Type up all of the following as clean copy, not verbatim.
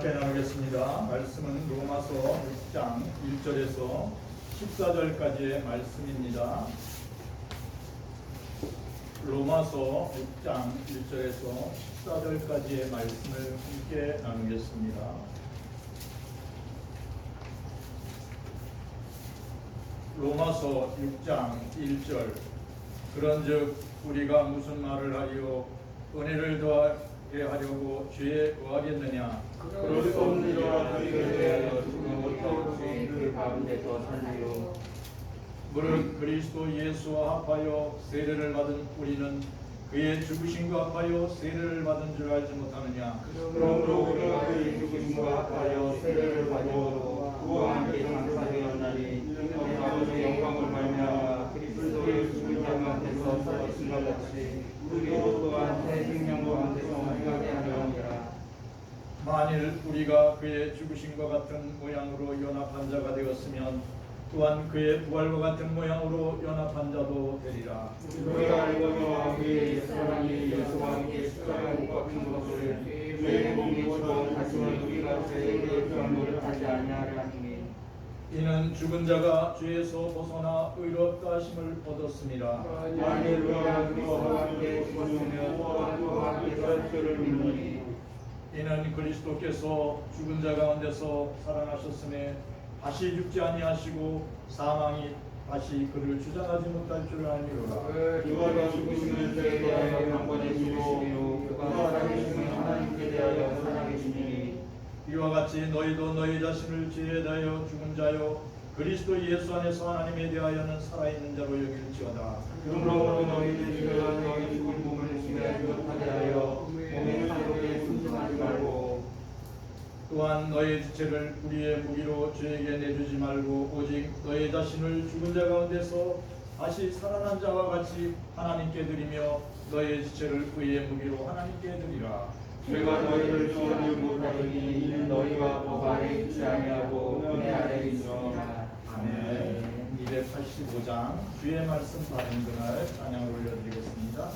함께 나누겠습니다. 말씀은 로마서 6장 1절에서 14절까지의 말씀입니다. 로마서 6장 1절에서 14절까지의 말씀을 함께 나누겠습니다. 로마서 6장 1절. 그런즉 우리가 무슨 말을 하리요? 은혜를 더하게 하려고 죄에 의하겠느냐? 그럴 수 없느니라. 너희에 대하여 죽음을 못하고 그 가운데서 살리요. 무릇 그리스도 예수와 합하여 세례를 받은 우리는 그의 죽으심과 합하여 세례를 받은 줄 알지 못하느냐? 그러므로 우리가 그의 죽으심과 합하여 세례를 받고 그와 함께 장사되었나니 이는 아버지의 영광을 말미암아 그리스도의 죽은 자 가운데서 살리신 것 같이 우리도 또한 새 생명 가운데서 행하게 하려 함이라. 만일 우리가 그의 죽으심과 같은 모양으로 연합한 자가 되었으면 또한 그의 부활과 같은 모양으로 연합한 자도 되리라. 우리가 알거니와 그의 사랑이 예수와 함께 십자가에 못 박힌 것을 죄의 몸이시고 다시는 우리가 죄에게 그런 노력하지 아니하려 하니 이는 죽은 자가 죄에서 벗어나 의롭다 하심을 얻었습니다. 만일 우리가 그리스도와 함께 죽었으면 또한 그와 함께 살 줄을 믿노니 이는 그리스도께서 죽은 자 가운데서 살아나셨음에 다시 죽지 아니하시고 사망이 다시 그를 주장하지 못할 줄 알미로라. 그가 죽으시는 죄에 대하여 한 번에 죽으시며 그가 살아계시는 하나님께 대하여 살아계시니 이와 같이 너희도 너희 자신을 죄에 대하여 죽은 자요 그리스도 예수 안에서 하나님에 대하여는 살아있는 자로 여길지어다. 그러므로 너희는 지금 너희 죽은 몸을 지배하지 못하게 하여 몸의 사욕에 순종하지 말고 또한 너희 지체를 우리의 무기로 죄에게 내주지 말고 오직 너희 자신을 죽은 자 가운데서 다시 살아난 자와 같이 하나님께 드리며 너희 지체를 의의 무기로 하나님께 드리라. 죄가 너희를 지원을 못하더니 이는 너희가 법 아래 있지 아니하고 은혜 아래 있으니라. 아멘. 285장 주의 말씀 받은 그날 찬양을 올려드리겠습니다.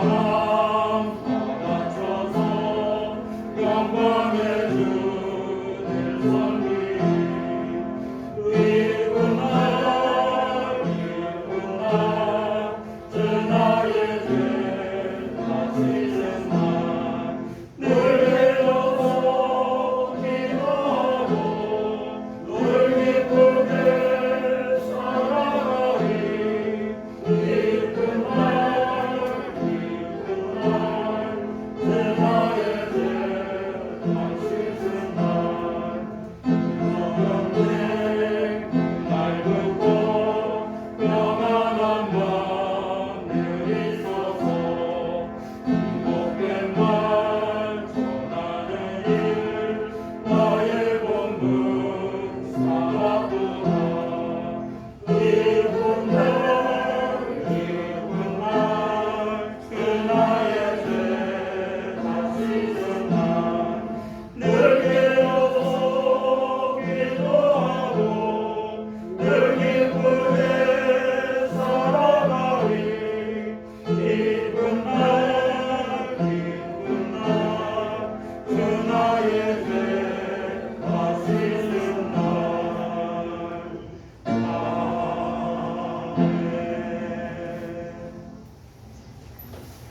아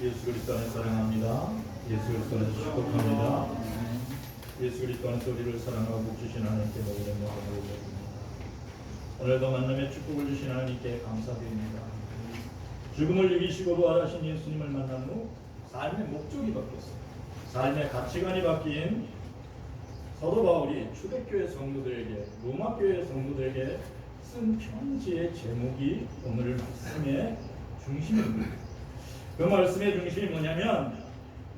예수 그리스도 안에 사랑합니다. 예수 그리스도 안에서 축복합니다. 예수 그리스도 안에서 우리를 사랑하고 복 주신 하나님께 모든 영광을 올려드립니다. 오늘도 만남의 축복을 주신 하나님께 감사드립니다. 죽음을 이기시고 부활하신 예수님을 만난 후 삶의 목적이 바뀌었어요. 삶의 가치관이 바뀐 사도 바울이 초대교회 성도들에게, 로마교회 성도들에게 쓴 편지의 제목이 오늘 말씀의 중심입니다. 그 말씀의 중심이 뭐냐면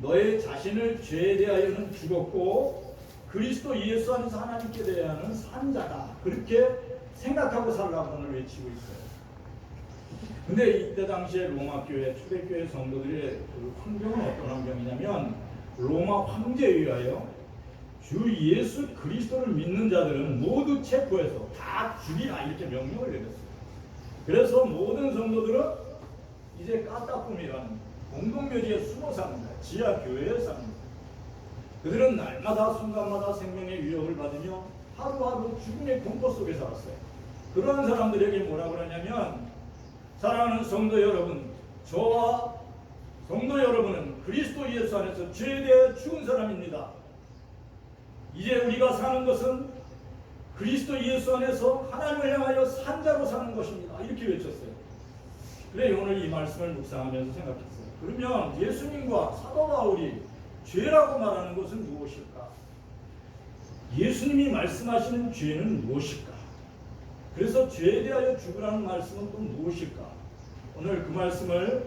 너의 자신을 죄에 대하여는 죽었고 그리스도 예수 안에서 하나님께 대하여는 산 자다. 그렇게 생각하고 살라고 오늘 외치고 있어요. 근데 이때 당시에 로마교회, 초대교회 성도들의 그 환경은 어떤 환경이냐면 로마 황제에 의하여 주 예수 그리스도를 믿는 자들은 모두 체포해서 다 죽이라 이렇게 명령을 내렸어요. 그래서 모든 성도들은 이제 까따꿈이라는 공동묘지에 숨어 사는 거야. 지하 교회에 사는 거야. 그들은 날마다 순간마다 생명의 위협을 받으며 하루하루 죽음의 공포 속에 살았어요. 그런 사람들에게 뭐라고 그러냐면 사랑하는 성도 여러분, 저와 성도 여러분은 그리스도 예수 안에서 죄에 대해 죽은 사람입니다. 이제 우리가 사는 것은 그리스도 예수 안에서 하나님을 향하여 산 자로 사는 것입니다. 이렇게 외쳤어요. 그래 오늘 이 말씀을 묵상하면서 생각했어요. 그러면 예수님과 사도 바울이 죄라고 말하는 것은 무엇일까? 예수님이 말씀하시는 죄는 무엇일까? 그래서 죄에 대하여 죽으라는 말씀은 또 무엇일까? 오늘 그 말씀을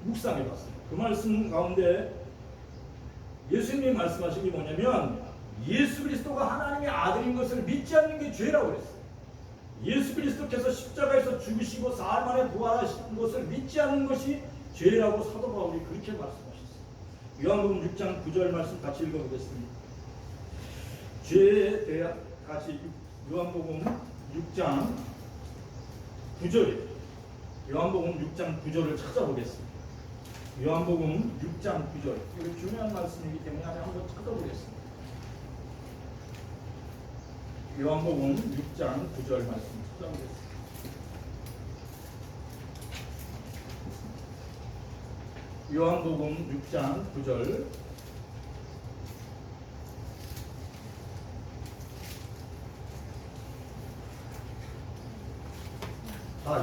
묵상해 봤어요. 그 말씀 가운데 예수님이 말씀하신 게 뭐냐면 예수 그리스도가 하나님의 아들인 것을 믿지 않는 게 죄라고 그랬어요. 예수 그리스도께서 십자가에서 죽으시고 사흘 만에 부활하신 것을 믿지 않는 것이 죄라고 사도 바울이 그렇게 말씀하셨어요. 요한복음 6장 9절 말씀 같이 읽어보겠습니다. 죄에 대해 같이 요한복음 6장 9절, 요한복음 6장 9절을 찾아보겠습니다. 요한복음 6장 9절, 이거 중요한 말씀이기 때문에 한번 찾아보겠습니다. 요한복음 6장 9절 말씀 찾아보겠습니다. 요한복음 6장 9절.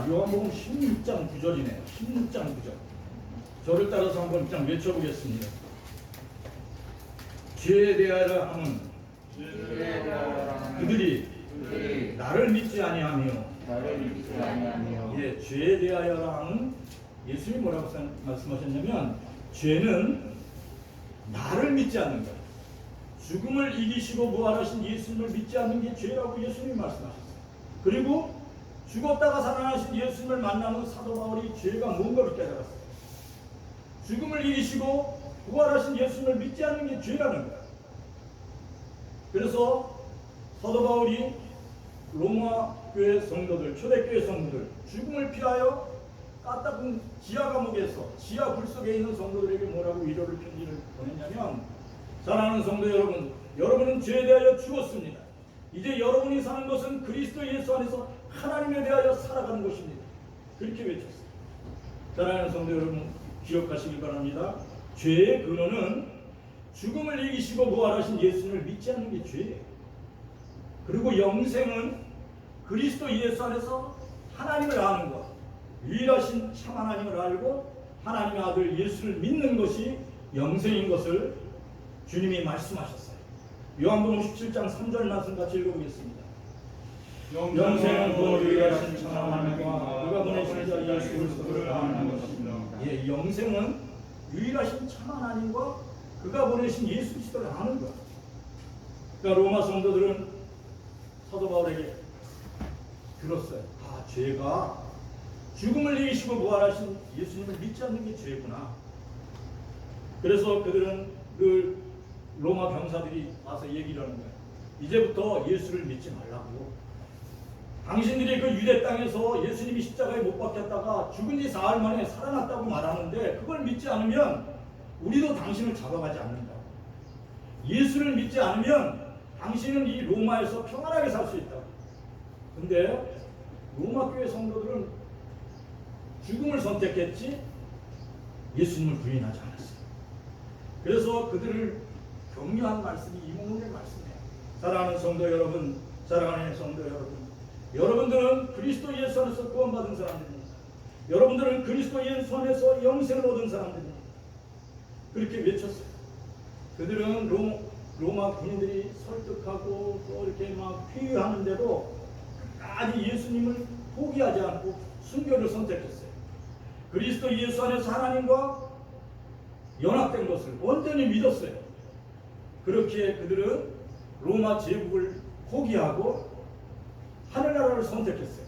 요한복음 16장 9절이네요. 16장 9절. 저를 따라서 한번 일단 외쳐보겠습니다. 죄에 대하여 함은 그들이 나를 믿지 아니하며, 예, 죄에 대하여 함은 예수님이 뭐라고 말씀하셨냐면 죄는 나를 믿지 않는 것, 죽음을 이기시고 부활하신 예수님을 믿지 않는 게 죄라고 예수님이 말씀하셨어요. 그리고 죽었다가 살아나신 예수님을 만난 후 사도 바울이 죄가 뭔가를 깨달았어요. 죽음을 이기시고 부활하신 예수님을 믿지 않는 게 죄라는 거야. 그래서 사도 바울이 로마 교회 성도들, 초대교회 성도들, 죽음을 피하여 까딱한 지하 감옥에서 지하 불 속에 있는 성도들에게 뭐라고 위로를 편지를 보냈냐면, 사랑하는 성도 여러분, 여러분은 죄에 대하여 죽었습니다. 이제 여러분이 사는 것은 그리스도 예수 안에서 하나님에 대하여 살아가는 것입니다. 그렇게 외쳤어요. 사랑하는 성도 여러분, 기억하시길 바랍니다. 죄의 근원은 죽음을 이기시고 부활하신 예수님을 믿지 않는 게 죄예요. 그리고 영생은 그리스도 예수 안에서 하나님을 아는 것, 유일하신 참 하나님을 알고 하나님의 아들 예수를 믿는 것이 영생인 것을 주님이 말씀하셨어요. 요한복음 17장 3절 말씀 같이 읽어보겠습니다. 영생은 그 유일하신 참 하나님과 그가 보내신 자 예수 그리스도를 아는 것입니다. 예, 영생은 유일하신 참 하나님과 그가 보내신 예수 그리스도를 아는 것. 그러니까 로마 성도들은 사도 바울에게 들었어요. 죄가 죽음을 이기시고 부활하신 예수님을 믿지 않는 게 죄구나. 그래서 그들은 그 로마 병사들이 와서 얘기를 하는 거예요. 이제부터 예수를 믿지 말라고. 당신들이 그 유대 땅에서 예수님이 십자가에 못 박혔다가 죽은 지 사흘 만에 살아났다고 말하는데 그걸 믿지 않으면 우리도 당신을 잡아가지 않는다. 예수를 믿지 않으면 당신은 이 로마에서 평안하게 살 수 있다. 근데 로마 교회 성도들은 죽음을 선택했지 예수님을 부인하지 않았어요. 그래서 그들을 격려한 말씀이 이 부분의 말씀이에요. 사랑하는 성도 여러분, 사랑하는 성도 여러분, 여러분들은 그리스도 예수 안에서 구원받은 사람들입니다. 여러분들은 그리스도 예수 안에서 영생을 얻은 사람들입니다. 그렇게 외쳤어요. 그들은 로마 군인들이 설득하고 또 이렇게 막 피유하는데도 끝까지 예수님을 포기하지 않고 순교를 선택했어요. 그리스도 예수 안에서 하나님과 연합된 것을 온전히 믿었어요. 그렇게 그들은 로마 제국을 포기하고 하늘나라를 선택했어요.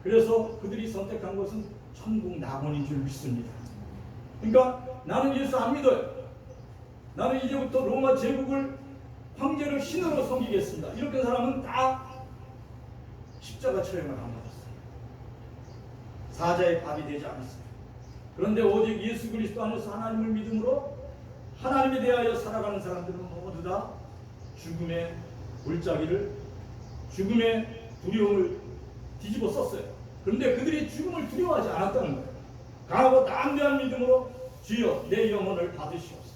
그래서 그들이 선택한 것은 천국 낙원인 줄 믿습니다. 그러니까 나는 예수 안 믿어요. 나는 이제부터 로마 제국을 황제를 신으로 섬기겠습니다. 이렇게 사람은 다 십자가 처형을 안 받았어요. 사자의 밥이 되지 않았어요. 그런데 오직 예수 그리스도 안에서 하나님을 믿음으로 하나님에 대하여 살아가는 사람들은 모두 다 죽음의 골짜기를, 죽음의 두려움을 뒤집어 썼어요. 그런데 그들이 죽음을 두려워하지 않았다는 거예요. 강하고 담대한 믿음으로 주여 내 영혼을 받으시옵소서.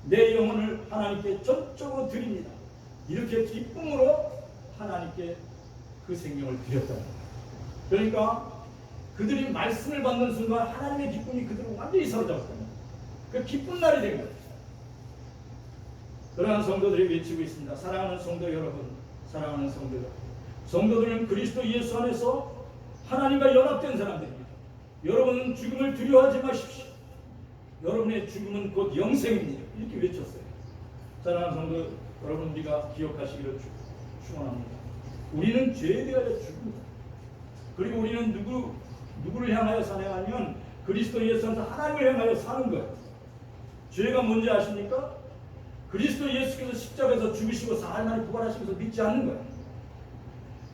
내 영혼을 하나님께 전적으로 드립니다. 이렇게 기쁨으로 하나님께 그 생명을 드렸다는 거예요. 그러니까 그들이 말씀을 받는 순간 하나님의 기쁨이 그들을 완전히 사로잡았다는 거예요. 그 기쁜 날이 된 거예요. 그러한 성도들이 외치고 있습니다. 사랑하는 성도 여러분, 사랑하는 성도 여러분, 성도들은 그리스도 예수 안에서 하나님과 연합된 사람들입니다. 여러분은 죽음을 두려워하지 마십시오. 여러분의 죽음은 곧 영생입니다. 이렇게 외쳤어요. 사랑하는 성도 여러분, 우리가 기억하시기를 축원합니다. 우리는 죄에 대하여 죽습니다. 그리고 우리는 누구를 향하여 사냐면 그리스도 예수 안에서 하나님을 향하여 사는 거예요. 죄가 뭔지 아십니까? 그리스도 예수께서 십자가에서 죽으시고 사흘 만에 부활하시면서 믿지 않는 거예요.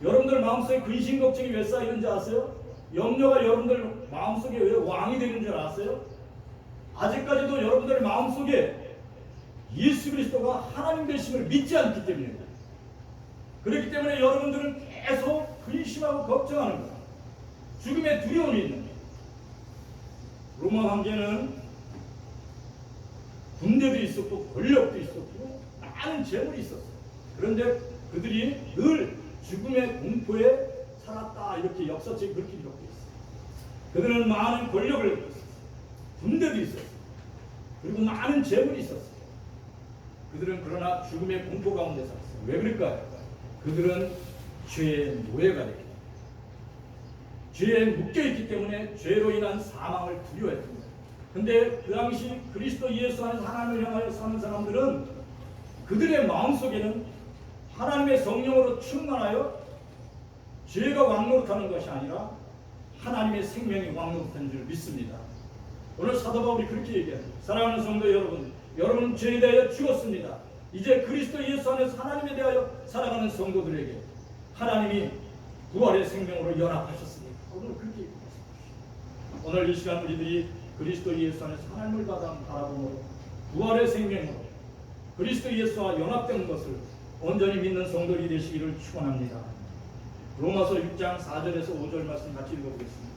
여러분들 마음속에 근심 걱정이 왜 쌓이는지 아세요? 염려가 여러분들 마음속에 왜 왕이 되는 줄 아세요? 아직까지도 여러분들 마음속에 예수 그리스도가 하나님 되심을 믿지 않기 때문입니다. 그렇기 때문에 여러분들은 계속 근심하고 걱정하는 거예요. 죽음의 두려움이 있는 거예요. 로마 황제는 군대도 있었고 권력도 있었고 많은 재물이 있었어요. 그런데 그들이 늘 죽음의 공포에 살았다, 이렇게 역사책이 그렇게 기록되어 있어요. 그들은 많은 권력을 갖고 있었어요. 군대도 있었어요. 그리고 많은 재물이 있었어요. 그들은 그러나 죽음의 공포 가운데 살았어요. 왜 그럴까요? 그들은 죄의 노예가 됐기 때문에, 죄에 묶여있기 때문에 죄로 인한 사망을 두려워했던 거예요. 근데 그 당시 그리스도 예수 안에서 하나님을 향하여 사는 사람들은 그들의 마음속에는 하나님의 성령으로 충만하여 죄가 왕노릇하는 것이 아니라 하나님의 생명이 왕노릇하는 줄 믿습니다. 오늘 사도 바울이 그렇게 얘기합니다. 사랑하는 성도 여러분, 여러분은 죄에 대하여 죽었습니다. 이제 그리스도 예수 안에서 하나님에 대하여 살아가는 성도들에게 하나님이 부활의 생명으로 연합하셨습니다. 오늘 그렇게 얘기합니다. 오늘 이 시간 우리들이 그리스도 예수 안에서 하나님을 바라보므로 부활의 생명으로 그리스도 예수와 연합된 것을 온전히 믿는 성도들이 되시기를 축원합니다. 로마서 6장 4절에서 5절 말씀 같이 읽어보겠습니다.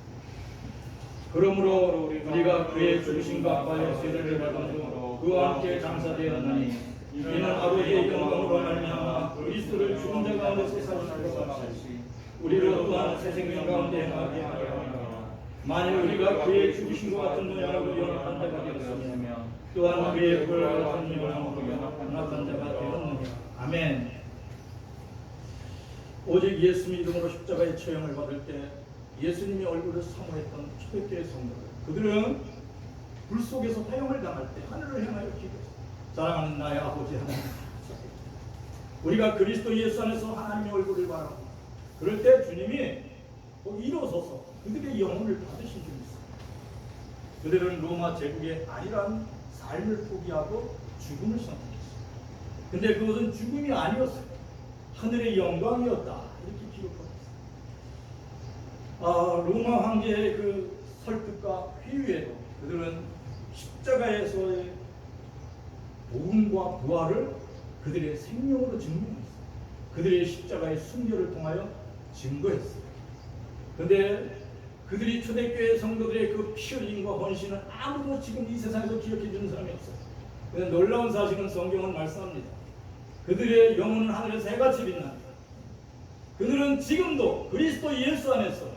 그러므로 우리가 그의 죽으심과 부활의 세례를 받음으로 그와 함께 장사되었나니 이는 아버지의 영광으로 말미암아 그리스도를 죽은 자 가운데서 살리신 것 같이 우리로 또한 새 생명 가운데 행하게 하려. 만일 우리가 그의 죽으신 것 같은 모양으로 연합한 자가 되었으며 또한 그의 부활 같은 모양으로 연합한 자가 되었느냐. 아멘. 오직 예수 믿음으로 십자가의 처형을 받을 때 예수님의 얼굴을 사모했던 초대교회 성도들, 그들은 불 속에서 화형을 당할 때 하늘을 향하여 기도했습니다. 사랑하는 나의 아버지 하나님, 우리가 그리스도 예수 안에서 하나님의 얼굴을 바라보고 그럴 때 주님이 일어서서 그들의 영혼을 받으신 줄 믿습니다. 그들은 로마 제국의 안일한 삶을 포기하고 죽음을 선택했습니다. 근데 그것은 죽음이 아니었어요. 하늘의 영광이었다, 이렇게 기록하고 있습니다. 로마 황제의 그 설득과 회유에도 그들은 십자가에서의 복음과 부활을 그들의 생명으로 증명했어요. 그들의 십자가의 순교를 통하여 증거했어요. 그런데 그들이 초대교회 성도들의 그 피 흘림과 헌신은 아무도 지금 이 세상에서 기억해 주는 사람이 없어요. 그런데 놀라운 사실은 성경은 말씀합니다. 그들의 영혼은 하늘에서 해같이 빛난다. 그들은 지금도 그리스도 예수 안에서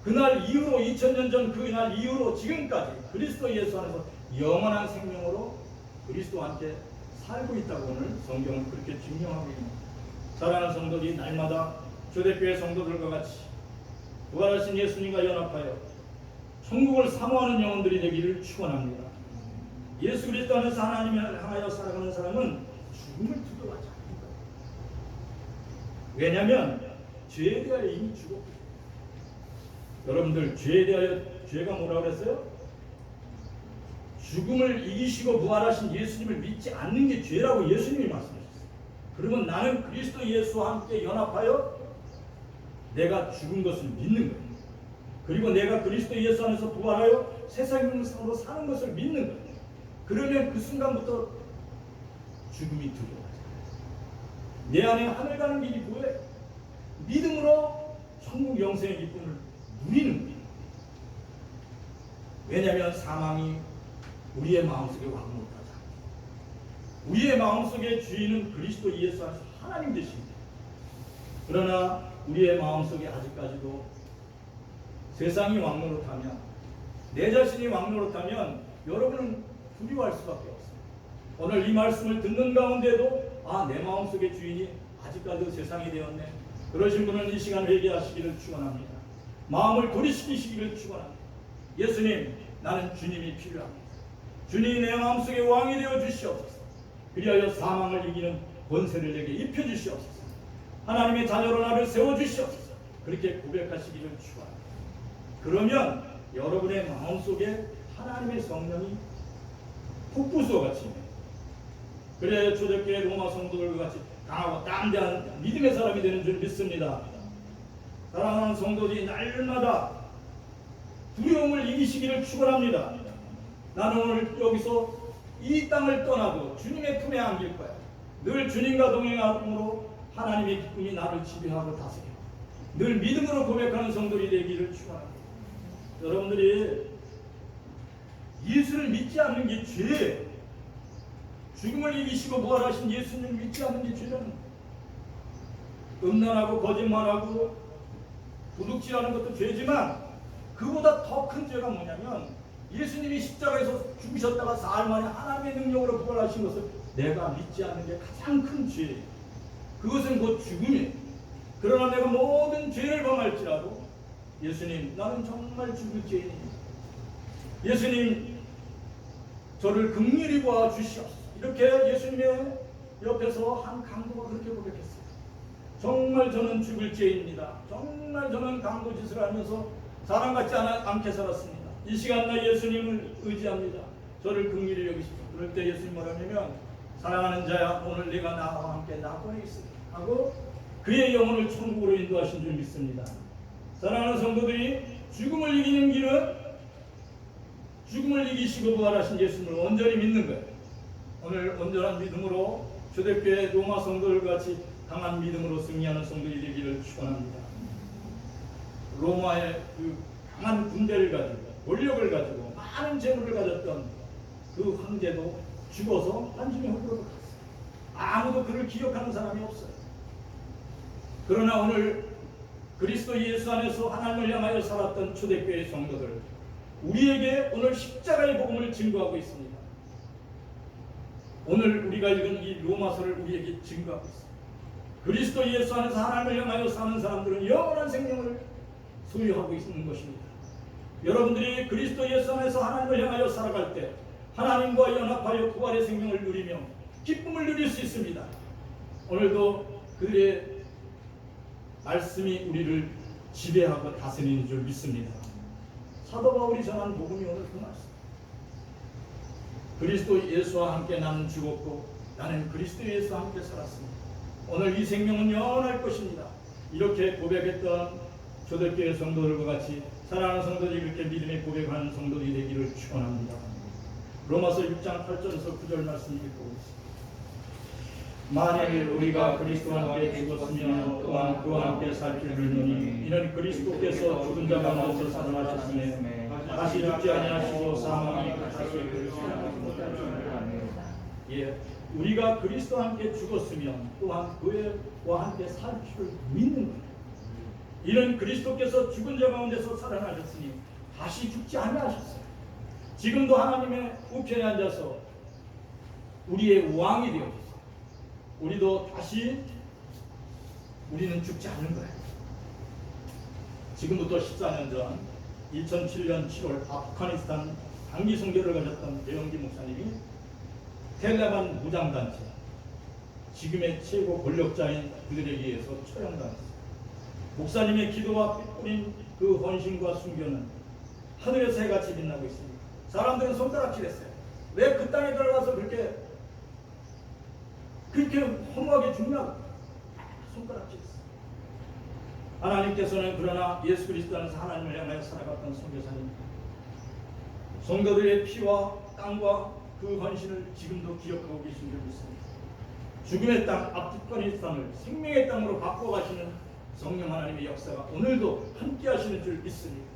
그날 이후로 2000년 전 그날 이후로 지금까지 그리스도 예수 안에서 영원한 생명으로 그리스도와 함께 살고 있다고 오늘 성경은 그렇게 증명하고 있습니다. 사랑하는 성도들이 날마다 초대교회 성도들과 같이 부활하신 예수님과 연합하여 천국을 사모하는 영혼들이 되기를 축원합니다. 예수 그리스도 안에서 하나님을 향하여 살아가는 사람은 죽음을 두려워하지 않습니다. 왜냐하면 죄에 대하여 이미 죽었고, 여러분들 죄에 대하여 죄가 뭐라고 그랬어요? 죽음을 이기시고 부활하신 예수님을 믿지 않는 게 죄라고 예수님이 말씀하셨어요. 그러면 나는 그리스도 예수와 함께 연합하여 내가 죽은 것을 믿는 거예요. 그리고 내가 그리스도 예수 안에서 부활하여 세상으로 사는 것을 믿는 거예요. 그러면 그 순간부터 죽음이 두려워하죠. 내 안에 하늘 가는 길이 뭐예요? 믿음으로 천국 영생의 기쁨을 누리는 거예요. 왜냐하면 사망이 우리의 마음속에 왕노릇하지 않습니다. 우리의 마음속의 주인은 그리스도 예수 안에서 하나님 되십니다. 그러나 우리의 마음속에 아직까지도 세상이 왕노릇하면, 내 자신이 왕노릇하면 여러분은 두려워할 수밖에 없어요. 오늘 이 말씀을 듣는 가운데도 내 마음속의 주인이 아직까지도 세상이 되었네. 그러신 분은 이 시간 회개하시기를 축원합니다. 마음을 돌이키시기를 축원합니다. 예수님, 나는 주님이 필요합니다. 주님이 내 마음속에 왕이 되어 주시옵소서. 그리하여 사망을 이기는 권세를 내게 입혀 주시옵소서. 하나님의 자녀로 나를 세워 주시옵소서. 그렇게 고백하시기를 축원합니다. 그러면 여러분의 마음속에 하나님의 성령이 폭부수와 같이, 그래야 초대교회 로마 성도들과 같이 강하고 담대한 믿음의 사람이 되는 줄 믿습니다. 사랑하는 성도들이 날마다 두려움을 이기시기를 축원합니다. 나는 오늘 여기서 이 땅을 떠나도 주님의 품에 안길 거야. 늘 주님과 동행함으로 하나님의 기쁨이 나를 지배하고 다스려 늘 믿음으로 고백하는 성도들이 되기를 축원합니다. 여러분들이 예수를 믿지 않는 게 죄예요. 죽음을 이기시고 부활하신 예수님을 믿지 않는 게 죄라는 거예요. 음란하고 거짓말하고 도둑질하는 것도 죄지만 그보다 더 큰 죄가 뭐냐면 예수님이 십자가에서 죽으셨다가 사흘 만에 하나님의 능력으로 부활하신 것을 내가 믿지 않는 게 가장 큰 죄예요. 그것은 곧 죽음이에요. 그러나 내가 모든 죄를 범할지라도 예수님, 나는 정말 죽을 죄인입니다. 예수님, 저를 긍휼히 보아 주시옵소서. 이렇게 예수님의 옆에서 한 강도가 그렇게 고백했어요. 정말 저는 죽을 죄인입니다. 정말 저는 강도짓을 하면서 사람 같지 않게 살았습니다. 이 시간 나 예수님을 의지합니다. 저를 긍휼히 여기십시오. 그럴 때 예수님 뭐라냐면, 사랑하는 자야, 오늘 내가 나와 함께 낙원에 있으리라 하고 그의 영혼을 천국으로 인도하신 줄 믿습니다. 사랑하는 성도들이 죽음을 이기는 길은 죽음을 이기시고 부활하신 예수님을 온전히 믿는 거예요. 오늘 온전한 믿음으로 초대교회 로마 성도들과 같이 강한 믿음으로 승리하는 성도들이 되기를 축원합니다. 로마의 그 강한 군대를 가지고 권력을 가지고 많은 재물을 가졌던 그 황제도 죽어서 한중의 흙으로 갔어요. 아무도 그를 기억하는 사람이 없어요. 그러나 오늘 그리스도 예수 안에서 하나님을 향하여 살았던 초대교회 성도들, 우리에게 오늘 십자가의 복음을 증거하고 있습니다. 오늘 우리가 읽은 이 로마서를 우리에게 증거하고 있습니다. 그리스도 예수 안에서 하나님을 향하여 사는 사람들은 영원한 생명을 소유하고 있는 것입니다. 여러분들이 그리스도 예수 안에서 하나님을 향하여 살아갈 때 하나님과 연합하여 부활의 생명을 누리며 기쁨을 누릴 수 있습니다. 오늘도 그들의 말씀이 우리를 지배하고 다스리는 줄 믿습니다. 사도 바울이 전한 복음이 오늘 그 말씀. 그리스도 예수와 함께 나는 죽었고 나는 그리스도 예수와 함께 살았습니다. 오늘 이 생명은 영원할 것입니다. 이렇게 고백했던 초대교회 성도들과 같이 사랑하는 성도들이 이렇게 믿음의 고백하는 성도들이 되기를 축원합니다. 로마서 6장 8절에서 9절 말씀 읽고 있습니다. 만일 우리가 그리스도와 함께 죽었으면 또한 그와 함께 살 줄을 믿노니 이는 그리스도께서 죽은 자 가운데서 살아나셨으니 다시 죽지 아니하시고 사망이 다시 예, 우리가 그리스도와 함께 죽었으면 또한 그와 함께 살 줄을 믿는 거예요. 이는 그리스도께서 죽은 자 가운데서 살아나셨으니 다시 죽지 아니하셨어요. 지금도 하나님의 우편에 앉아서 우리의 왕이 되어졌어요. 우리도 다시 우리는 죽지 않는 거예요. 지금부터 14년 전 2007년 7월 아프가니스탄 단기 선교를 가셨던 배영기 목사님이 텔레반 무장단체 지금의 최고 권력자인 그들에게 의해서 처형당했어요. 목사님의 기도와 뿌린 그 헌신과 순교는 하늘에서 해같이 빛나고 있습니다. 사람들은 손가락질했어요. 왜 그 땅에 들어가서 그렇게 허무하게 죽냐고 손가락질했어요. 하나님께서는 그러나 예수 그리스도 안에서 하나님을 향하여 살아갔던 선교사님, 성도들의 피와 땅과 그 헌신을 지금도 기억하고 계신 줄 믿습니다. 죽음의 땅 아프가니스탄을 생명의 땅으로 바꿔가시는 성령 하나님의 역사가 오늘도 함께 하시는 줄 믿습니다.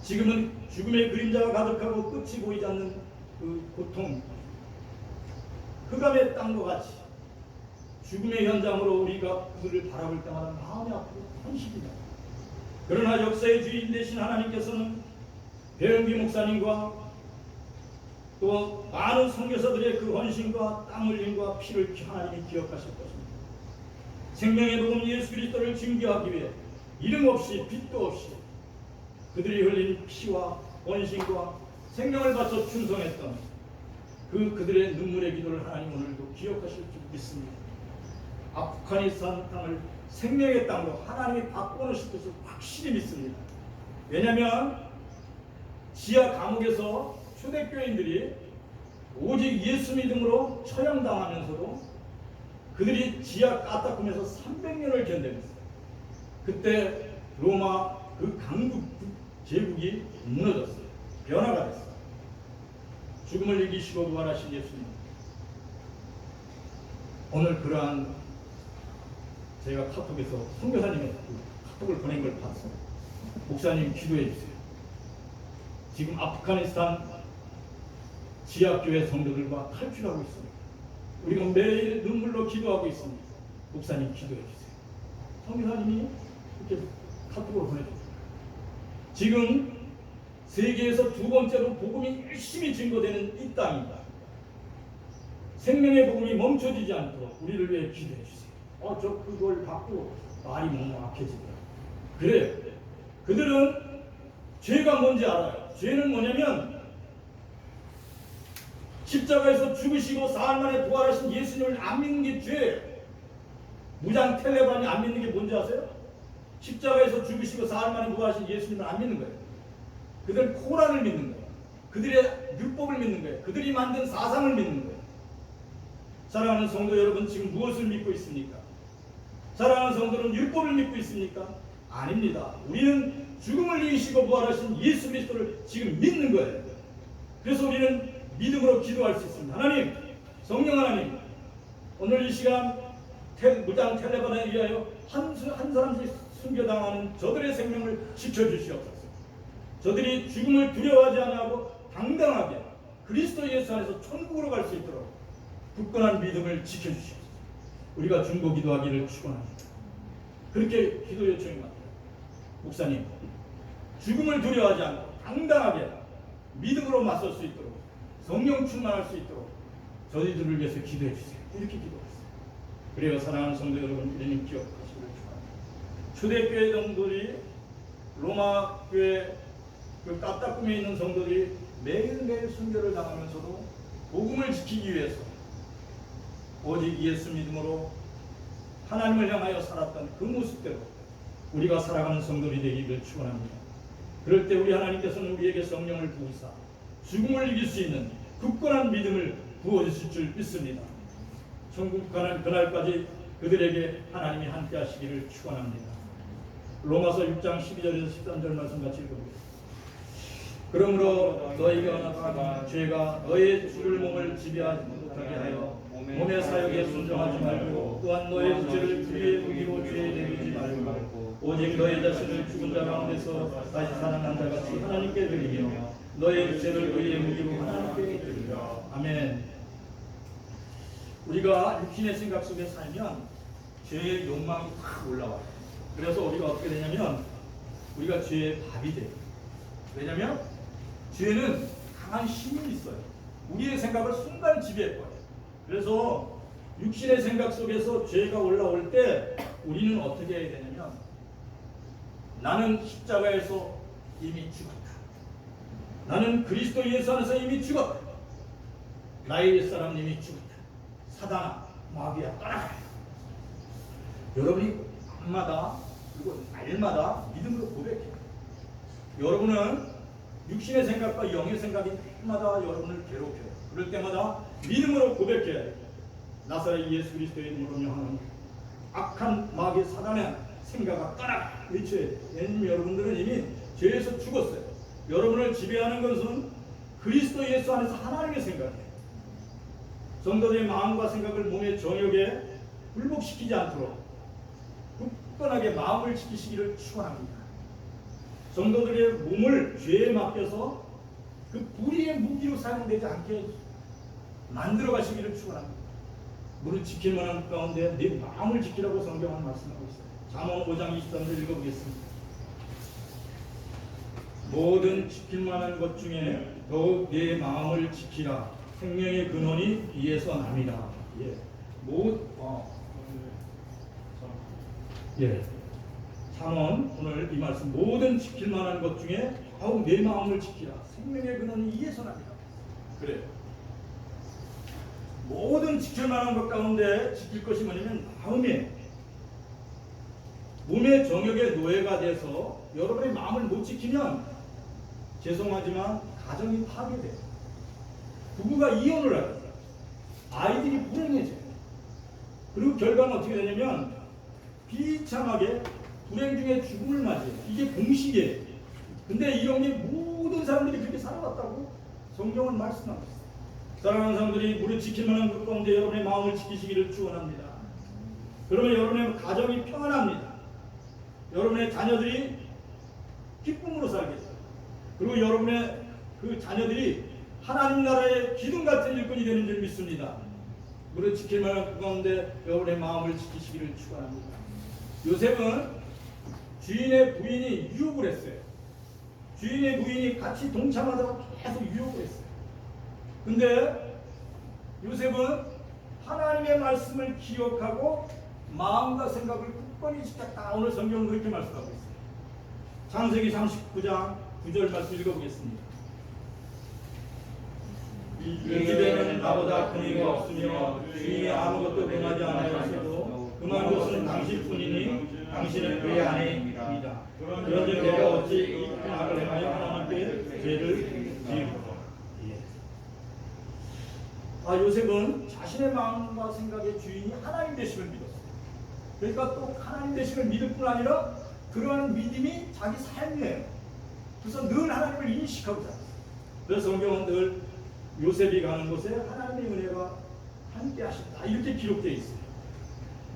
지금은 죽음의 그림자가 가득하고 끝이 보이지 않는 그 고통, 흑암의 땅과 같이 죽음의 현장으로 우리가 그들을 바라볼 때마다 마음이 아프고 헌신이다. 그러나 역사의 주인 되신 하나님께서는 배영기 목사님과 또 많은 선교사들의 그 헌신과 땀 흘림과 피를 하나님이 기억하실 것입니다. 생명의 복음 예수 그리스도를 증거하기 위해 이름 없이 빛도 없이 그들이 흘린 피와 헌신과 생명을 바쳐 충성했던 그들의 눈물의 기도를 하나님 오늘도 기억하실 줄 믿습니다. 아프가니스탄 땅을 생명의 땅으로 하나님이 바꿔놓으실 것을 확실히 믿습니다. 왜냐하면 지하 감옥에서 초대교인들이 오직 예수 믿음으로 처형당하면서도 그들이 지하 까딱금에서 300년을 견뎌냈어요. 그때 로마 그 강국 제국이 무너졌어요. 변화가 됐어요. 죽음을 이기시고 부활하신 예수님, 오늘 그러한 제가 카톡에서 선교사님의 카톡을 보낸 걸 봤어요. 목사님 기도해 주세요. 지금 아프가니스탄 지하교회 성도들과 탈출하고 있습니다. 우리가 매일 눈물로 기도하고 있습니다. 목사님 기도해 주세요. 선교사님이 이렇게 카톡으로 보내줬어요. 지금 세계에서 두 번째로 복음이 열심히 증거되는 이 땅입니다. 생명의 복음이 멈춰지지 않도록 우리를 위해 기도해 주세요. 저 그걸 받고 말이 막막해지더라고요. 그래요. 그들은 죄가 뭔지 알아요. 죄는 뭐냐면 십자가에서 죽으시고 사흘 만에 부활하신 예수님을 안 믿는 게 죄예요. 무장 텔레반이 안 믿는 게 뭔지 아세요? 십자가에서 죽으시고 사흘 만에 부활하신 예수님을 안 믿는 거예요. 그들은 코란을 믿는 거예요. 그들의 율법을 믿는 거예요. 그들이 만든 사상을 믿는 거예요. 사랑하는 성도 여러분, 지금 무엇을 믿고 있습니까? 사랑하는 성도는 율법을 믿고 있습니까? 아닙니다. 우리는 죽음을 이기시고 부활하신 예수 그리스도를 지금 믿는 거예요. 그래서 우리는 믿음으로 기도할 수 있습니다. 하나님, 성령 하나님, 오늘 이 시간 무장 텔레반에 의하여 한 사람씩 순교당하는 저들의 생명을 지켜주시옵소서. 저들이 죽음을 두려워하지 않고 당당하게 그리스도 예수 안에서 천국으로 갈 수 있도록 굳건한 믿음을 지켜주시옵소서. 우리가 중보 기도하기를 축원합니다. 그렇게 기도 요청이 많아요. 목사님, 죽음을 두려워하지 않고 당당하게 믿음으로 맞설 수 있도록 성령 충만할 수 있도록 저희들을 위해서 기도해 주세요. 이렇게 기도했어요. 그래요. 사랑하는 성도 여러분, 이런 기억하시기를 축원합니다. 초대교회 성도들이 로마 교회 그 까딱꿈에 있는 성도들이 매일매일 순교를 당하면서도 복음을 지키기 위해서 오직 예수 믿음으로 하나님을 향하여 살았던 그 모습대로 우리가 살아가는 성도들이 되기를 축원합니다. 그럴 때 우리 하나님께서는 우리에게 성령을 부으사 죽음을 이길 수 있는 굳건한 믿음을 부어주실 줄 믿습니다. 천국 가는 그날까지 그들에게 하나님이 함께 하시기를 축원합니다. 로마서 6장 12절에서 13절 말씀 같이 읽어보겠습니다. 그러므로 너희가 죄가 너의 죽을 몸을 지배하지 못하게 하여 몸의 사욕에 순종하지 말고 또한 너의 지체를 불의의 무기로 죄에 내주지 말고 오직 너의 자신을 죽은 자 가운데서 다시 살아난 자 같이 하나님께 드리며 너의 지체를 의의 무기로 하나님께 드리라. 아멘. 우리가 육신의 생각 속에 살면 죄의 욕망이 확 올라와요. 그래서 우리가 어떻게 되냐면 우리가 죄의 밥이 돼요. 왜냐면 죄는 강한 힘이 있어요. 우리의 생각을 순간 지배해버려요. 그래서 육신의 생각 속에서 죄가 올라올 때 우리는 어떻게 해야 되냐면 나는 십자가에서 이미 죽었다. 나는 그리스도 예수 안에서 이미 죽었다. 나의 옛사람 이미 죽었다. 사단아, 마귀야, 떠나가라. 여러분이 밤마다 그리고 날마다 믿음으로 고백해요. 여러분은 육신의 생각과 영의 생각이 날마다 여러분을 괴롭혀요. 그럴 때마다 믿음으로 고백해야 돼요. 나사렛 예수 그리스도의 이름으로 명하노니 악한 마귀 사단의 생각아 떠나라 외쳐야 돼요. 왜냐하면 여러분들은 이미 죄에서 죽었어요. 여러분을 지배하는 것은 그리스도 예수 안에서 하나님의 생각이에요. 성도들의 마음과 생각을 몸의 정욕에 굴복시키지 않도록 굳건하게 마음을 지키시기를 축원합니다. 성도들의 몸을 죄에 맡겨서 그 불의의 무기로 사용되지 않게 만들어 가시기를 축원합니다. 무릇 지킬 만한 가운데 내 마음을 지키라고 성경은 말씀하고 있어요. 잠언 5장 23절 읽어보겠습니다. 모든 지킬 만한 것 중에 더욱 내 마음을 지키라. 생명의 근원이 이에서 납니다. 예. 잠언 오늘 이 말씀 모든 지킬 만한 것 중에 더욱 내 마음을 지키라. 생명의 근원이 이에서 납니다. 그래요. 모든 지킬 만한 것 가운데 지킬 것이 뭐냐면 마음에 몸의 정욕의 노예가 돼서 여러분의 마음을 못 지키면 죄송하지만 가정이 파괴돼요. 부부가 이혼을 하고 아이들이 불행해져요. 그리고 결과는 어떻게 되냐면 비참하게 불행 중에 죽음을 맞이해요. 이게 공식이에요. 근데 이런 게 모든 사람들이 그렇게 살아왔다고 성경은 말씀하고 있어요. 사랑하는 사람들이 무릇 지킬 만한 것 가운데 여러분의 마음을 지키시기를 축원합니다. 그러면 여러분의 가정이 평안합니다. 여러분의 자녀들이 기쁨으로 살겠죠. 그리고 여러분의 그 자녀들이 하나님 나라의 기둥 같은 일꾼이 되는 줄 믿습니다. 무릇 지킬 만한 것 가운데 여러분의 마음을 지키시기를 축원합니다. 요셉은 주인의 부인이 유혹을 했어요. 주인의 부인이 같이 동참하다가 계속 유혹을 했어요. 근데 요셉은 하나님의 말씀을 기억하고 마음과 생각을 굳건히 지켰다. 오늘 성경은 그렇게 말씀하고 있어요. 창세기 39장 9절 말씀 읽어보겠습니다. 이 집에는 나보다 큰 이가 없으며 주인이 아무것도 금하지 않았어도 금한 것은 당신뿐이니 당신은 그의 아내입니다. 그런즉 내가 어찌 이 큰 악을 행하여 하나님께 죄를 지을까? 요셉은 자신의 마음과 생각의 주인이 하나님 되심을 믿었어요. 그러니까 또 하나님 되심을 믿을 뿐 아니라 그러한 믿음이 자기 삶이에요. 그래서 늘 하나님을 인식하고 살았어요. 그래서 성경은 늘 요셉이 가는 곳에 하나님의 은혜가 함께 하신다 이렇게 기록되어 있어요.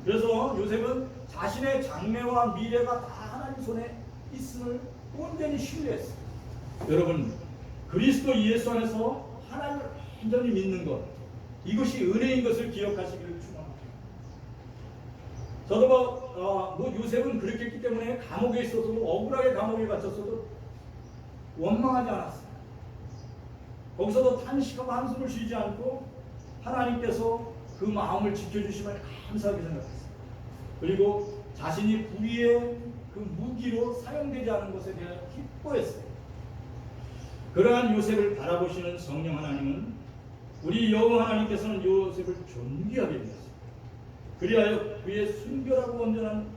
그래서 요셉은 자신의 장래와 미래가 다 하나님 손에 있음을 온전히 신뢰했어요. 여러분 그리스도 예수 안에서 하나님을 완전히 믿는 것 이것이 은혜인 것을 기억하시기를 축원합니다. 저도 요셉은 그렇게 했기 때문에 감옥에 있어도 억울하게 감옥에 갇혔어도 원망하지 않았어요. 거기서도 탄식하고 한숨을 쉬지 않고 하나님께서 그 마음을 지켜주심을 감사하게 생각했어요. 그리고 자신이 불의의 그 무기로 사용되지 않은 것에 대해 기뻐했어요. 그러한 요셉을 바라보시는 성령 하나님은 우리 여호와 하나님께서는 요셉을 존귀하게 되었어요. 그리하여 그의 순결하고 온전한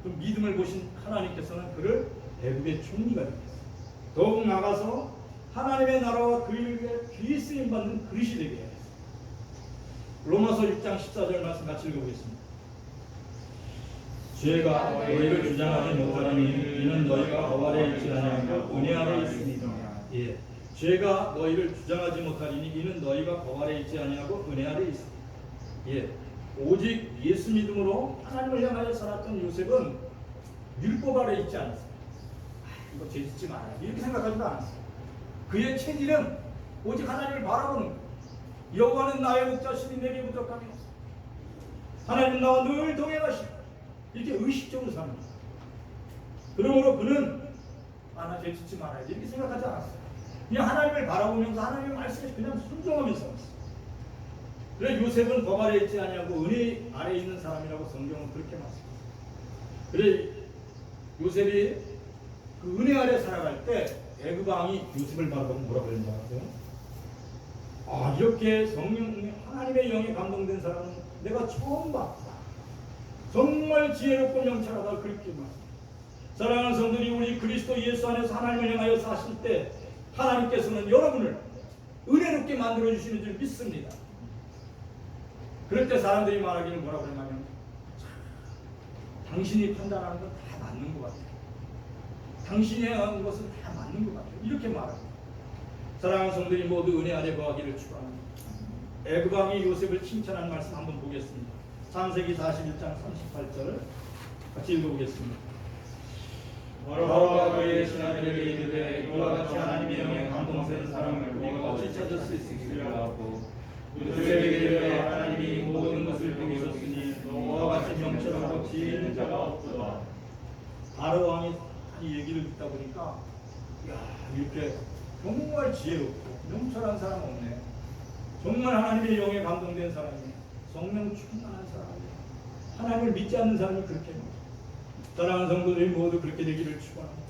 그 믿음을 보신 하나님께서는 그를 대국의 총리가 되었어요. 더욱 나아가서 하나님의 나라와 그 일에 귀히 쓰임 받는 그릇이 되게 하였어요. 로마서 6장 14절 말씀 같이 읽어보겠습니다. 죄가 너희를 주장하지 못하니 이는 너희가 법 아래 있지 아니하고 은혜 아래 있습니다. 죄가 너희를 주장하지 못하리니 이는 너희가 법 아래 있지 아니하고 은혜 아래 있습니다. 예, 오직 예수 믿음으로 하나님을 향하여 살았던 요셉은 율법 아래 있지 않았어요. 이거 죄짓지 말아야 이렇게 생각하지도 않았어요. 그의 체질은 오직 하나님을 바라보는 거예요. 여호와는 나의 목자시니 내게 부족함이 없어. 하나님 나와 늘 동행하시고 이렇게 의식적으로 삽니다. 그러므로 그는 나 죄짓지 말아야지 이렇게 생각하지 않았어요. 그냥 하나님을 바라보면서 하나님의 말씀에 그냥 순종하면서 살았어요. 그래서 요셉은 법 아래 있지 아니하고 은혜 아래 있는 사람이라고 성경은 그렇게 말씀합니다. 그래 요셉이 그 은혜 아래 살아갈 때 애굽 왕이 요셉을 바라보고 뭐라고 그랬는지 아세요? 이렇게 성령 하나님의 영에 감동된 사람은 내가 처음 봤다. 정말 지혜롭고 명철하다 그렇게 말합니다. 사랑하는 성도들이 우리 그리스도 예수 안에서 하나님을 향하여 사실 때 하나님께서는 여러분을 은혜롭게 만들어 주시는 줄 믿습니다. 그럴 때 사람들이 말하기를 뭐라고 그러냐면 당신이 판단하는 건 다 맞는 것 같아요. 당신이 하는 것은 다 맞는 것 같아요. 이렇게 말합니다. 사랑하는 성도들이 모두 은혜 아래 거하기를 축원합니다. 애굽 왕이 요셉을 칭찬하는 말씀 한번 보겠습니다. 창세기 41장 38절 같이 읽어보겠습니다. 바로가 그의 신하들에게 이르되 이와 같이 하나님의 영에 감동된 사람을 우리가 어찌 찾을 수 있으리라 하고 요셉에게 이르되 하나님이 모든 것을 보이셨으니 너와 같이 명철하고 지혜 있는 자가 없도다. 바로 왕이 이 얘기를 듣다 보니까 이렇게 정말 지혜롭고 명철한 사람 없네. 정말 하나님의 영에 감동된 사람이네. 성령 충만한 사람이네. 하나님을 믿지 않는 사람이 그렇게 사랑하는 성도들이 모두 그렇게 되기를 축원합니다.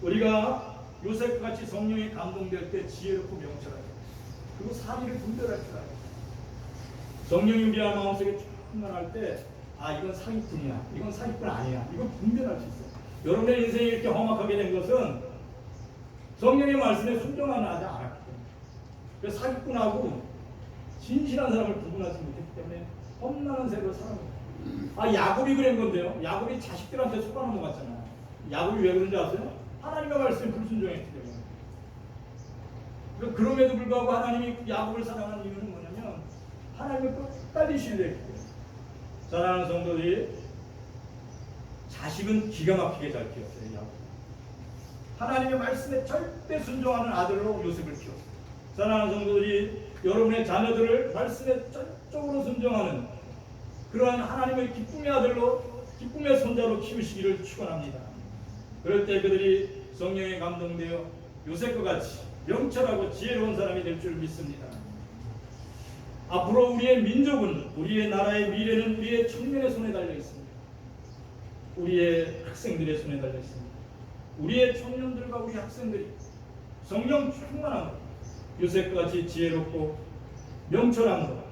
우리가 요셉과 같이 성령에 감동될 때 지혜롭고 명철하게 그리고 사리를 분별할 줄 알아요. 성령이 우리 마음속에 충만할 때 이건 사기꾼이야, 이건 사기꾼 아니야, 이건 분별할 수 있어요. 여러분의 인생이 이렇게 험악하게 된 것은 성령의 말씀에 순종하지 않았기 때문에. 그래서 사기꾼하고 진실한 사람을 구분하지 못했기 때문에 험난한 세월을 살아갑니다. 야곱이 그런 건데요. 야곱이 자식들한테 속아 넘어갔잖아요. 야곱이 왜 그런지 아세요? 하나님의 말씀에 불순종했기 때문에. 그럼에도 불구하고 하나님이 야곱을 사랑하는 이유는 뭐냐면 하나님을 끝까지 신뢰했기 때문에. 사랑하는 성도들이 자식은 기가 막히게 잘 키웠어요. 야곱. 하나님의 말씀에 절대 순종하는 아들로 요셉을 키웠어요. 사랑하는 성도들이 여러분의 자녀들을 말씀에 전적으로 순종하는 그러한 하나님의 기쁨의 아들로 기쁨의 손자로 키우시기를 축원합니다. 그럴 때 그들이 성령에 감동되어 요셉과 같이 명철하고 지혜로운 사람이 될 줄 믿습니다. 앞으로 우리의 민족은 우리의 나라의 미래는 우리의 청년의 손에 달려 있습니다. 우리의 학생들의 손에 달려 있습니다. 우리의 청년들과 우리 학생들이 성령 충만한 것, 요셉과 같이 지혜롭고 명철한 것,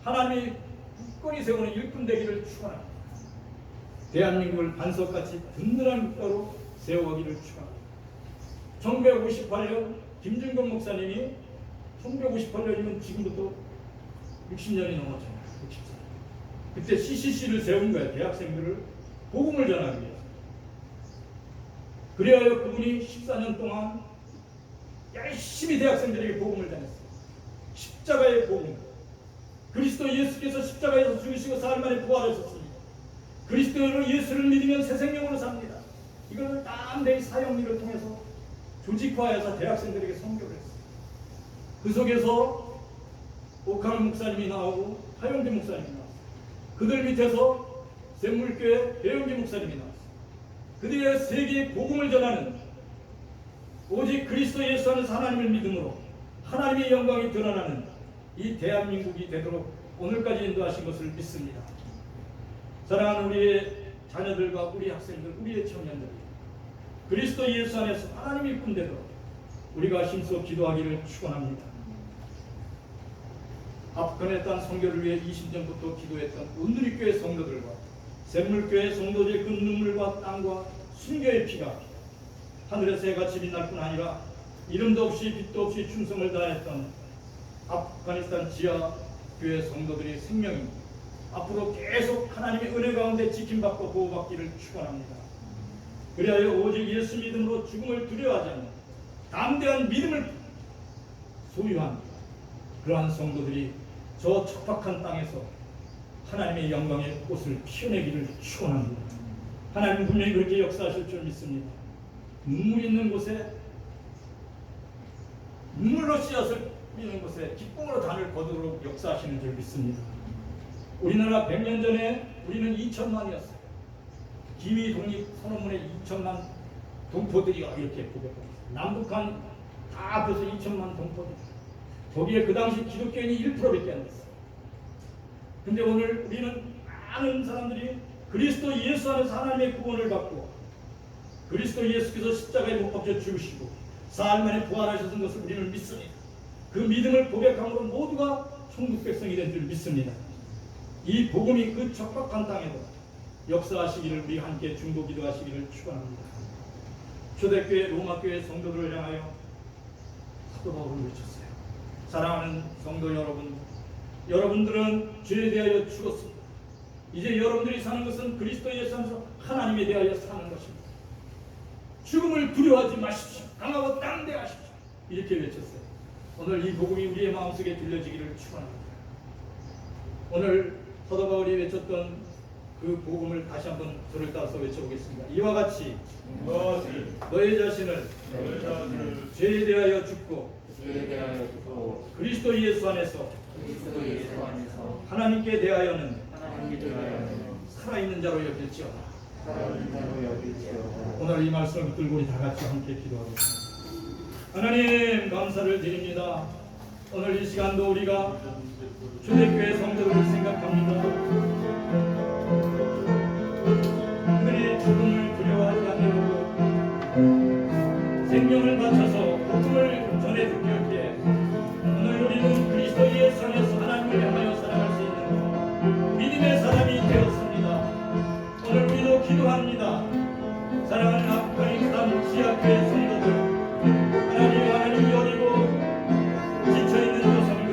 하나님이 굳건히 세우는 일꾼 되기를 축원합니다. 대한민국을 반석같이 든든한 국가로 세워가기를 축원합니다. 1958년 김준건 목사님이 1958년이면 지금부터 60년이 넘었잖아요. 60살. 그때 CCC를 세운 거예요. 대학생들을 복음을 전하기 위해서. 그리하여 그분이 14년 동안 열심히 대학생들에게 복음을 전했어요. 십자가의 복음. 그리스도 예수께서 십자가에서 죽으시고 사흘 만에 부활하셨습니다. 그리스도로 예수를 믿으면 새 생명으로 삽니다. 이걸 땀내이 사형리를 통해서 조직화해서 대학생들에게 선교를 했어요. 그 속에서 옥하는 목사님이 나오고 하영재 목사님이 나왔어요. 그들 밑에서 샘물교회 배영재 목사님이 나왔어요. 그들의 세계의 복음을 전하는 오직 그리스도 예수 안에서 하나님을 믿음으로 하나님의 영광이 드러나는 이 대한민국이 되도록 오늘까지 인도하신 것을 믿습니다. 사랑하는 우리의 자녀들과 우리 학생들, 우리의 청년들, 그리스도 예수 안에서 하나님의 일꾼 되도록 우리가 힘써 기도하기를 축원합니다. 아프간의 선교를 위해 20년부터 기도했던 온누리교회 성도들과 샘물교회 성도들의 그 눈물과 땀과 순교의 피가 하늘에서 해같이 빛날 뿐 아니라 이름도 없이 빛도 없이 충성을 다했던 아프가니스탄 지하 교회 성도들의 생명이 앞으로 계속 하나님의 은혜 가운데 지킴받고 보호받기를 축원합니다. 그리하여 오직 예수 믿음으로 죽음을 두려워하지 않는 담대한 믿음을 소유한 그러한 성도들이 저 척박한 땅에서 하나님의 영광의 꽃을 피워내기를 축원합니다. 하나님 분명히 그렇게 역사하실 줄 믿습니다. 눈물 있는 곳에, 눈물로 씨앗을 뿌리는 곳에 기쁨으로 단을 거두도록 역사하시는 줄 믿습니다. 우리나라 100년 전에 우리는 2천만이었어요. 기위 독립 선언문에 2천만 동포들이 이렇게 고백합니다. 남북한 다 합해서 2천만 동포들. 거기에 그 당시 기독교인이 1%밖에 안 됐어요. 근데 오늘 우리는 많은 사람들이 그리스도 예수 안에서 하나님의 구원을 받고 그리스도 예수께서 십자가에 못 박혀 죽으시고 사흘 만에 부활하셨던 것을 우리는 믿습니다. 그 믿음을 고백함으로 모두가 천국 백성이 된 줄 믿습니다. 이 복음이 그 척박한 땅에도 역사하시기를 우리 함께 중보 기도하시기를 축원합니다. 초대교회 로마교회 성도들을 향하여 사도 바울을 외쳤어요. 사랑하는 성도 여러분, 여러분들은 죄에 대하여 죽었습니다. 이제 여러분들이 사는 것은 그리스도 예수 안에서 하나님에 대하여 사는 것입니다. 죽음을 두려워하지 마십시오. 강하고 담대하십시오. 이렇게 외쳤어요. 오늘 이 복음이 우리의 마음속에 들려지기를 축원합니다. 오늘 사도 바울이 외쳤던 그 복음을 다시 한번 저를 따라서 외쳐보겠습니다. 이와 같이 너희 자신을 죄에 대하여 죽고 그리스도 예수 안에서 하나님께 대하여는 살아있는 자로 여길지어다. 오늘 이 말씀을 붙들고 우리 다 같이 함께 기도하겠습니다. 하나님 감사를 드립니다. 오늘 이 시간도 우리가 초대교회 성도들을 생각합니다. 그들이 죽음을 두려워하지 않으려고 생명을 바쳐서 복음을 전해 듣기에 오늘 우리는 그리스도 예수 안에서 하나님을 향하여 살아갈 수 있는 믿음의 사람이 되었습니다. 오늘 우리도 기도합니다. 사랑하는 아프가니스탄 지하교회 성도들, 하나님이 여리고 지쳐있는 여성들,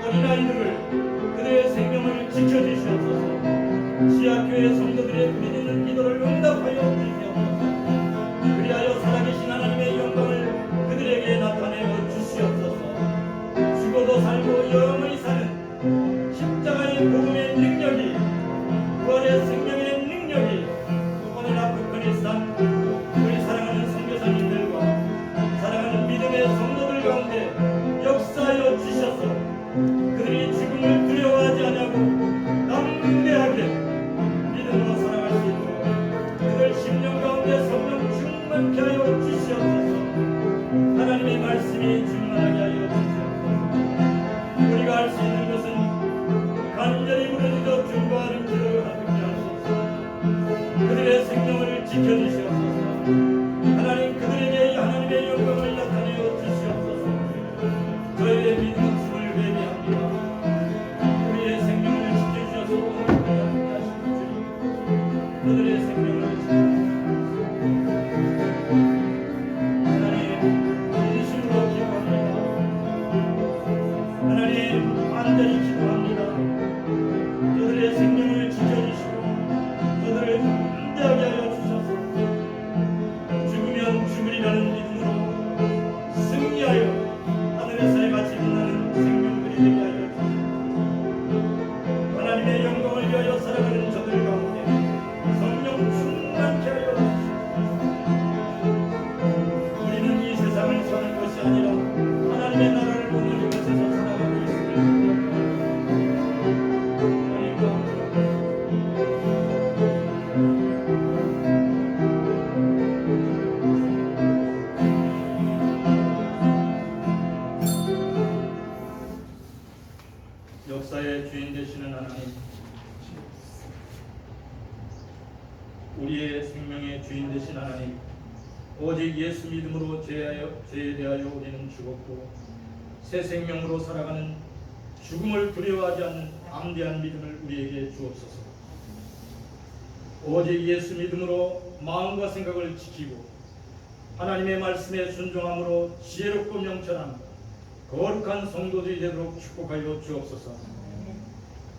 어린아이들을 그들의 생명을 지켜주시옵소서. 지하교회 성도들의 믿는 기도를 응답하여 주시옵소서. 그리하여 살아계신 하나님의 영광을 그들에게 나타내어 주시옵소서. 죽어도 살고 영원히 사는 십자가의 복음의 능력이, 부활의 생명의 능력이 오늘 아프가니스탄 우리 사랑하는 선교사님들과 사랑하는 믿음의 성도들 가운데 역사하여 주셔서 그들이 죽음을 두려워하지 않냐고 담대하게 믿음으로 살아갈 수 있도록 그들 심령 가운데 성령 충만케 하여 주시옵소서. 하나님의 말씀이 충만하게 하여 주시옵소서. 우리가 할 수 있는 것은 간절히 부르짖어 중보하는 기도를 하게 하소서. 그들의 생명을 지켜주시옵소서. 하나님 그들에게 하나님의 영광을 나타내어 주시옵소서. 저희의 믿음은 숨을 회개합니다. 우리의 생명을 지켜주셔서 오늘 함께 하시는 주님, 그들의 생명을 지켜주시옵소서. 하나님 진심으로 기도합니다. 하나님 간절히 기도합니다. 그들의 생명을 지켜주시고 그들을 담대하게 하여 주셔서 죽으면 죽으리라는 믿음으로 승리하여 하늘에서의 같이 빛나는 생명들이 되게 하여 주시옵소서. 하나님의 영광을 위하여 살아가는 저들 가운데 성령 충만케 하여 주시옵소서. 우리는 이 세상을 사는 것이 아니라 하나님의 나라를 오늘 이곳에서 살아가고 있습니다. 역사의 주인 되시는 하나님, 우리의 생명의 주인 되신 하나님, 오직 예수 믿음으로 죄에 대하여 우리는 죽었고 새 생명으로 살아가는 죽음을 두려워하지 않는 담대한 믿음을 우리에게 주옵소서. 오직 예수 믿음으로 마음과 생각을 지키고 하나님의 말씀에 순종함으로 지혜롭고 명철한 거룩한 성도들이 되도록 축복하여 주옵소서.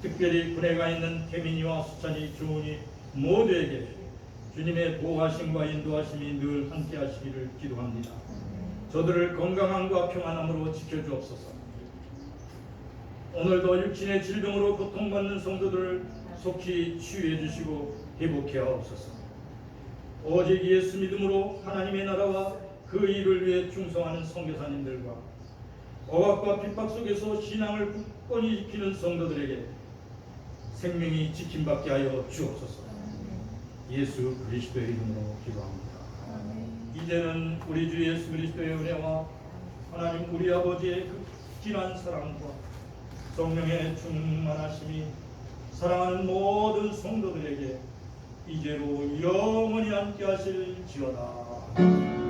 특별히 군에 가 있는 태민이와 수찬이, 주은이 모두에게 주님의 보호하심과 인도하심이 늘 함께 하시기를 기도합니다. 저들을 건강함과 평안함으로 지켜주옵소서. 오늘도 육신의 질병으로 고통받는 성도들을 속히 치유해 주시고 회복해 하옵소서. 오직 예수 믿음으로 하나님의 나라와 그 일을 위해 충성하는 선교사님들과 억압과 핍박 속에서 신앙을 굳건히 지키는 성도들에게 생명이 지킴받게 하여 주옵소서. 예수 그리스도의 이름으로 기도합니다. 이제는 우리 주 예수 그리스도의 은혜와 하나님 우리 아버지의 그 진한 사랑과 성령의 충만하심이 사랑하는 모든 성도들에게 이제로 영원히 함께 하실지어다.